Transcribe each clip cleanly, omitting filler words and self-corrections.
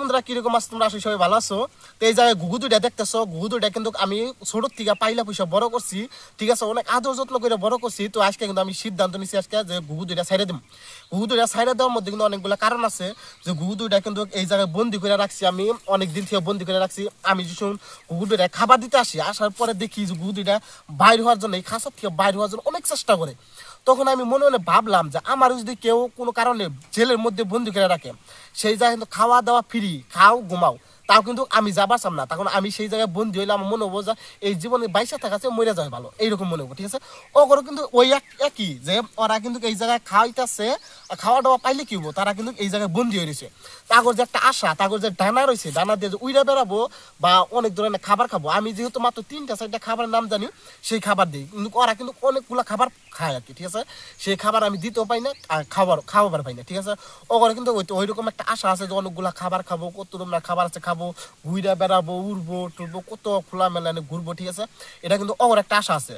বন্ধুরা কিরকম আছো তোমরা? আসলে সবাই ভালো আছো? তো এই জায়গায় ঘুঘু দুইটা দেখতেছো, ঘুঘু দুইটা কিন্তু আমি ছোট থেকে পাইলা পয়সা বড় করছি, ঠিক আছে, অনেক আদর যত্ন করে বড় করছি। তো আজকে কিন্তু আমি সিদ্ধান্ত নিচ্ছি আজকে যে ঘুঘু দুইটা ছাইড়ে দিব। ঘুঘু দুইটা ছাইড়ে দেওয়ার মধ্যে কিন্তু অনেকগুলো কারণ আছে। যে ঘুঘু দুইটা কিন্তু এই জায়গায় বন্দি করে রাখছি, আমি অনেক দিন থেকে বন্দি করে রাখছি। আমি যখন ঘুঘু দুইটা খাবার দিতে আসি, আসার পরে দেখি যে ঘুঘু দুইটা বাইর হওয়ার জন্য, এই খাঁচার থেকে বাইর হওয়ার জন্য অনেক চেষ্টা করে। তখন আমি মনে মনে ভাবলাম যে আমার যদি কেউ কোনো কারণে জেলের মধ্যে বন্দি করে রাখে, সেই জায়গায় কিন্তু খাওয়া দাওয়া ফ্রি, খাও ঘুমাও, তাও কিন্তু আমি যাবারতাম না। তখন আমি সেই জায়গায় বন্দি হইলে আমার মনে হবো যে এই জীবনে বাইশে থাকাছে মরে যায় ভালো, এইরকম মনে হবো, ঠিক আছে। ওগুলো কিন্তু ওই একই যে ওরা কিন্তু এই জায়গায় খাওয়াইতেছে, খাওয়া দাওয়া পাইলে কি হবো, তারা কিন্তু এই জায়গায় বন্দি হয়ে রয়েছে। তাগর যে একটা আশা, তাগর যে ডানা রয়েছে, ডানা দিয়ে যে উইরা বেড়াবো বা অনেক ধরনের খাবার খাবো। আমি যেহেতু মাত্র 3-4টা খাবারের নাম জানি, সেই খাবার দিই, কিন্তু ওরা কিন্তু অনেকগুলো খাবার খায় আর কি, ঠিক আছে। সেই খাবার আমি দিতেও পাই না আর খাবার পাই না, ঠিক আছে। ওখানে কিন্তু ওইরকম একটা আশা আছে যে অনেকগুলো খাবার খাবো, কত রকমের খাবার আছে খাবো, ঘুইরা বেড়াবো, উড়বো টুরবো, কত খোলা মেলানে ঘুরবো, ঠিক আছে। এটা কিন্তু ওর একটা আশা আছে।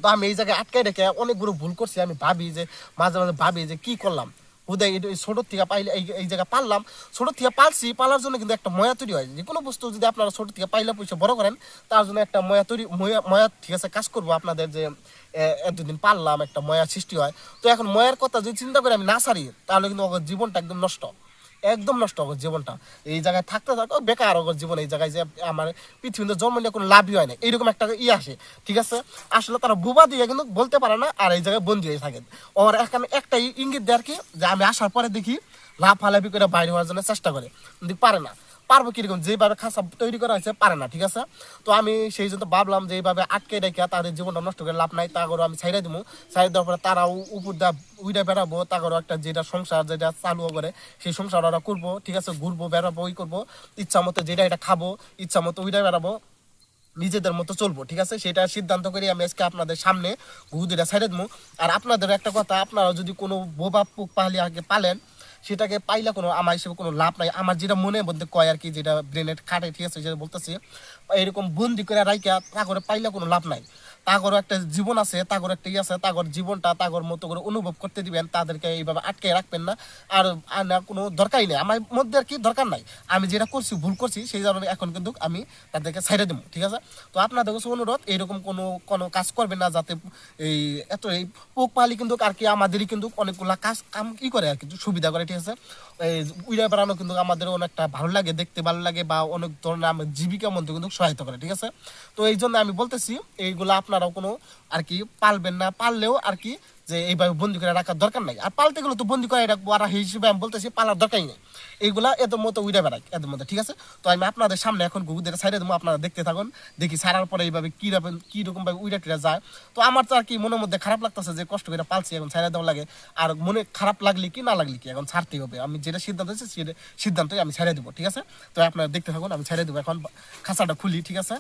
তো আমি এই জায়গায় আটকাই রেখে অনেকগুলো ভুল করছি। আমি ভাবি যে মাঝে মাঝে ভাবি যে কি করলাম, হুদাই ছোট থেকে পাইলে এই জায়গায় পারলাম, ছোট থেকে পালছি, পালার জন্য কিন্তু একটা ময়া তৈরি হয়। যে কোনো বস্তু যদি আপনারা ছোট থেকে পাইলে পয়সা বড় করেন, তার জন্য একটা ময়া তৈরি, ময়া ঠিক আছে কাজ করবো আপনাদের। যে এতদিন পারলাম, একটা ময়া সৃষ্টি হয়। তো এখন ময়ার কথা যদি চিন্তা করে আমি না সারি, তাহলে কিন্তু ওর জীবনটা একদম নষ্ট, একদম নষ্ট হবে জীবনটা। এই জায়গায় থাকতে থাকো বেকার হবে জীবন। এই জায়গায় যে আমার পৃথিবীতে জন্ম নিয়ে কোনো লাভই হয় না, এইরকম একটা আসে, ঠিক আছে। আসলে তারা বুবা দিয়ে কিন্তু বলতে পারে না, আর এই জায়গায় বন্দি হয়ে থাকে। ওর এখানে একটাই ইঙ্গিত দেয় আর কি, যে আমি আসার পরে দেখি লাফালাফি করে বাইরে হওয়ার জন্য চেষ্টা করে, কিন্তু পারে না। পারবো কিরকম, যেভাবে খাঁচা তৈরি করা হয়েছে পারে না, ঠিক আছে। তো আমি সেই জন্য ভাবলাম যে এইভাবে আটকে রেখে তাদের জীবনটা নষ্ট করে লাভ নাই, তা করে আমি ছাইড়ে দেবো। ছাইড়ে দেওয়ার পরে তারাও উপর দা উইডা বেড়াবো, তা করে একটা যেটা সংসার যেটা চালু করে সেই সংসার ওরা করবো, ঠিক আছে। ঘুরবো বেড়াবো, ওই করবো, ইচ্ছা মতো যেটা এটা খাবো, ইচ্ছা মতো উইডা বেড়াবো, নিজেদের মতো চলবো, ঠিক আছে। সেটা সিদ্ধান্ত করে আমি আজকে আপনাদের সামনে ঘুঘু দুইটা ছাইড়ে দেবো। আর আপনাদের একটা কথা, আপনারা যদি কোনো বোবা পোক পালি আগে পালেন, সেটাকে পাইলে কোনো আমার হিসেবে কোনো লাভ নাই। আমার যেটা মনের মধ্যে কয় আর কি, যেটা ব্রেনের খাটে, ঠিক আছে, যেটা বলতেছি, এরকম বন্দি করে রাইকা তা করে পাইলে কোনো লাভ নাই। তাগরও একটা জীবন আছে, তাগর একটা আছে, তাগর জীবনটা তাগর মতো করে অনুভব করতে দিবেন, তাদেরকে এইভাবে আটকে রাখবেন না। আর না কোনো দরকারই নেই আমার মধ্যে আর কি, দরকার নাই। আমি যেটা করছি ভুল করছি, সেই কারণে এখন কিন্তু আমি তাদেরকে ছাইড়ে দেবো, ঠিক আছে। তো আপনাদের কাছে অনুরোধ, এইরকম কোনো কোনো কাজ করবেন না, যাতে এই এই পোক পালি কিন্তু আর কি আমাদেরই কিন্তু অনেকগুলা কাম কি করে আর কি, সুবিধা করে, ঠিক আছে। এই উইরা বেড়ানো কিন্তু আমাদের অনেকটা ভালো লাগে, দেখতে ভালো লাগে, বা অনেক ধরনের আমার জীবিকার মধ্যে কিন্তু সহায়তা করে, ঠিক আছে। তো এই জন্য আমি বলতেছি এইগুলো আপনারাও কোনো আর কি পালবেন না, পাললেও আর কি যে এইভাবে বন্দি করে রাখার দরকার নাই। আর পালতে গেলে তো বন্দি করে রাখবো, আর এই হিসেবে আমি বলতেছি পালার দরকারই নেই। এইগুলা এত মতো উইরা বেড়াই এদের মধ্যে, ঠিক আছে। তো আমি আপনাদের সামনে এখন ঘুঘুদের সাইডে দেবো, আপনারা দেখতে থাকুন। দেখি ছাড়ার পরে এইভাবে কিরকম ভাবে উইরা টিরা যায়। তো আমার তো আর কি মনের মধ্যে খারাপ লাগতেছে যে কষ্ট করে পালছি, এখন ছাইড়া দেওয়া লাগে। আর মনে খারাপ লাগলে কি না লাগলে কি, এখন ছাড়তেই হবে। আমি যেটা সিদ্ধান্ত হচ্ছে সেটা সিদ্ধান্তই আমি ছেড়ে দেবো, ঠিক আছে। তো আপনারা দেখতে থাকুন, আমি ছেড়ে দেবো। এখন খাঁচাটা খুলি, ঠিক আছে।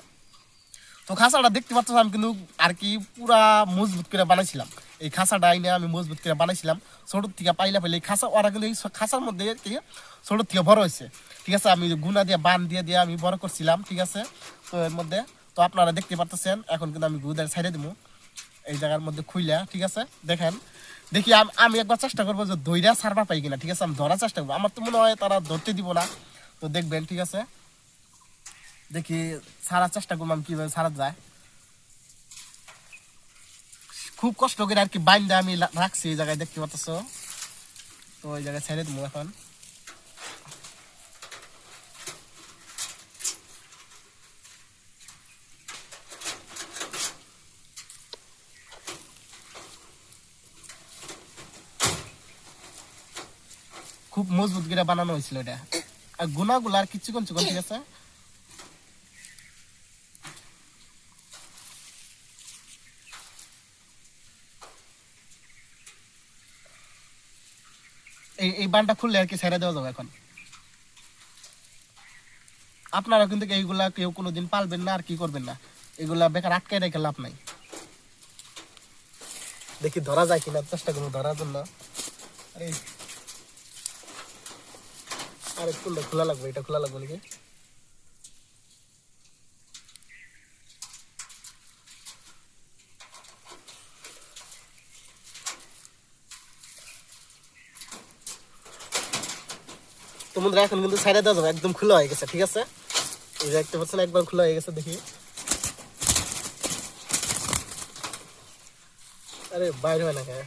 তো খাঁচাটা দেখতে পাচ্ছ আমি কিন্তু আর কি পুরা মজবুত করে বানাইছিলাম। এই খাঁচাটা আইনে আমি মজবুত করে বানাইছিলাম ছোট থেকে পাইলে এই খাঁচা। ওরা কিন্তু এই খাঁচার মধ্যে ছোট থেকে বড় হয়েছে, ঠিক আছে। আমি গুনা দিয়ে বান দিয়ে আমি বড় করছিলাম, ঠিক আছে। তো এর মধ্যে তো আপনারা দেখতে পাচ্ছেন, এখন কিন্তু আমি গুদার ছাইড়ে দেবো এই জায়গার মধ্যে খুইলা, ঠিক আছে। দেখেন, দেখি আমি একবার চেষ্টা করবো যে দইরা সারবার পাই কিনা, ঠিক আছে। আমি ধরার চেষ্টা করবো, আমার তো মনে হয় তারা ধরতে দিব না। তো দেখবেন, ঠিক আছে। দেখি সারার চেষ্টা করবো আমি কিভাবে সারা যায়। খুব কষ্ট করে আর কি বাইন্দা আমি রাখছি এই জায়গায়, দেখতে পাচ্ছ। তো ওই জায়গায় ছেড়ে দেবো এখন। খুব মজবুত করে বানানো হয়েছিল এটা। আর গুনাগুলা আর কিছু কোন ঠিক আছে। এই বানটা খুললে আর কি ছেড়ে দেওয়া যাবে এখন। আপনারা কিন্তু এইগুলা কেউ কোনোদিন পালবেন না আর কি করবেন না, এগুলা বেকার আটকায় রেখে লাভ নাই। দেখি ধরা যায় কিনা, চেষ্টা করবো ধরার জন্য। আরে আরে কোনটা খোলা লাগবে, এটা খোলা লাগবে নাকি। তো বন্ধুরা এখন কিন্তু সাইডে দেওয়া যাবে, একদম খোলা হয়ে গেছে, ঠিক আছে। এই যে দেখতে পাচ্ছেন একবার খোলা হয়ে গেছে, দেখি। আরে বাইরে হয় না কেন?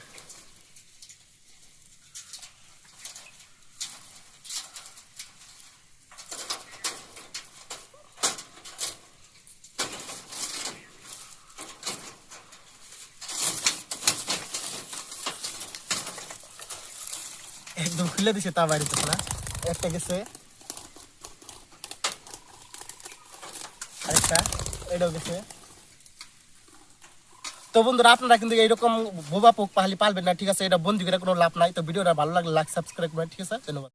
একদম খুলে দিছে, তা বাইরে তো না। একটা গেছে, আরেকটা এটাও গেছে। তো বন্ধুরা আপনারা কিন্তু এইরকম বোবা পোক পালবেন না, ঠিক আছে। এটা বন্দি করে কোনো লাভ নাই। তো ভিডিওটা ভালো লাগলে লাইক সাবস্ক্রাইব করেন, ঠিক আছে। ধন্যবাদ।